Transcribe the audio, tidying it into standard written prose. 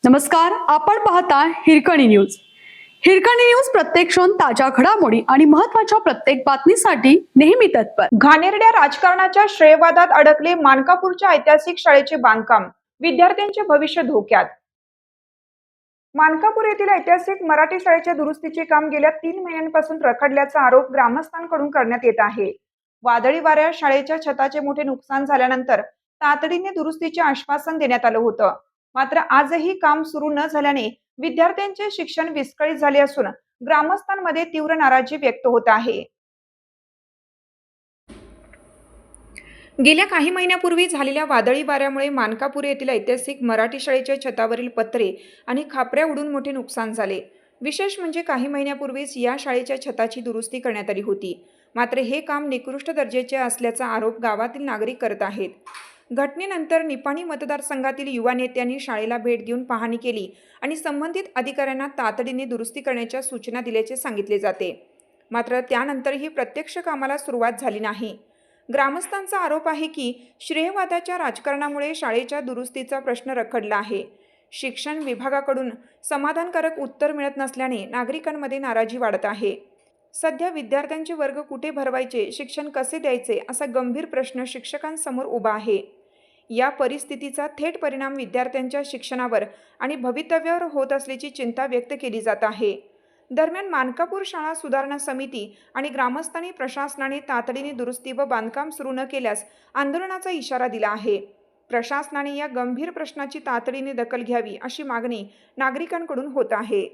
नमस्कार, आपण पाहता हिरकणी न्यूज. हिरकणी न्यूज प्रत्येक क्षण ताज्या घडामोडी आणि महत्त्वाच्या प्रत्येक बातमीसाठी नेहमी तत्पर. घाणेरड्या राजकारणाच्या श्रेयवादात अडकले मानकापूरच्या ऐतिहासिक शाळेचे बांधकाम, विद्यार्थ्यांचे भविष्य धोक्यात. मानकापूर येथील ऐतिहासिक मराठी शाळेच्या दुरुस्तीचे काम गेल्या 3 महिन्यांपासून रखडल्याचा आरोप ग्रामस्थांकडून करण्यात येत आहे. वादळी वाऱ्यात शाळेच्या छताचे मोठे नुकसान झाल्यानंतर तातडीने दुरुस्तीचे आश्वासन देण्यात आलं होतं. मात्र आजही काम सुरू न झाल्याने विद्यार्थ्यांचे शिक्षण विस्कळीत झाले असून ग्रामस्थांमध्ये तीव्र नाराजी व्यक्त होत आहे. गेल्या काही महिन्यापूर्वी झालेल्या वादळी वाऱ्यामुळे मानकापूर येथील ऐतिहासिक मराठी शाळेच्या छतावरील पत्रे आणि खापऱ्या उडून मोठे नुकसान झाले. विशेष म्हणजे काही महिन्यापूर्वीच या शाळेच्या छताची दुरुस्ती करण्यात आली होती. मात्र हे काम निकृष्ट दर्जाचे असल्याचा आरोप गावातील नागरिक करत आहेत. घटनेनंतर निपाणी मतदारसंघातील युवा नेत्यांनी शाळेला भेट देऊन पाहणी केली आणि संबंधित अधिकाऱ्यांना तातडीने दुरुस्ती करण्याच्या सूचना दिल्याचे सांगितले जाते. मात्र त्यानंतरही प्रत्यक्ष कामाला सुरुवात झाली नाही. ग्रामस्थांचा आरोप आहे की श्रेयवादाच्या राजकारणामुळे शाळेच्या दुरुस्तीचा प्रश्न रखडला आहे. शिक्षण विभागाकडून समाधानकारक उत्तर मिळत नसल्याने नागरिकांमध्ये नाराजी वाढत आहे. सध्या विद्यार्थ्यांचे वर्ग कुठे भरवायचे, शिक्षण कसे द्यायचे असा गंभीर प्रश्न शिक्षकांसमोर उभा आहे. या परिस्थितीचा थेट परिणाम विद्यार्थ्यांच्या शिक्षणावर आणि भवितव्यावर होत असल्याची चिंता व्यक्त केली जात आहे. दरम्यान मानकापूर शाळा सुधारणा समिती आणि ग्रामस्थांनी प्रशासनाने तातडीने दुरुस्ती व बांधकाम सुरू न केल्यास आंदोलनाचा इशारा दिला आहे. प्रशासनाने या गंभीर प्रश्नाची तातडीने दखल घ्यावी अशी मागणी नागरिकांकडून होत आहे.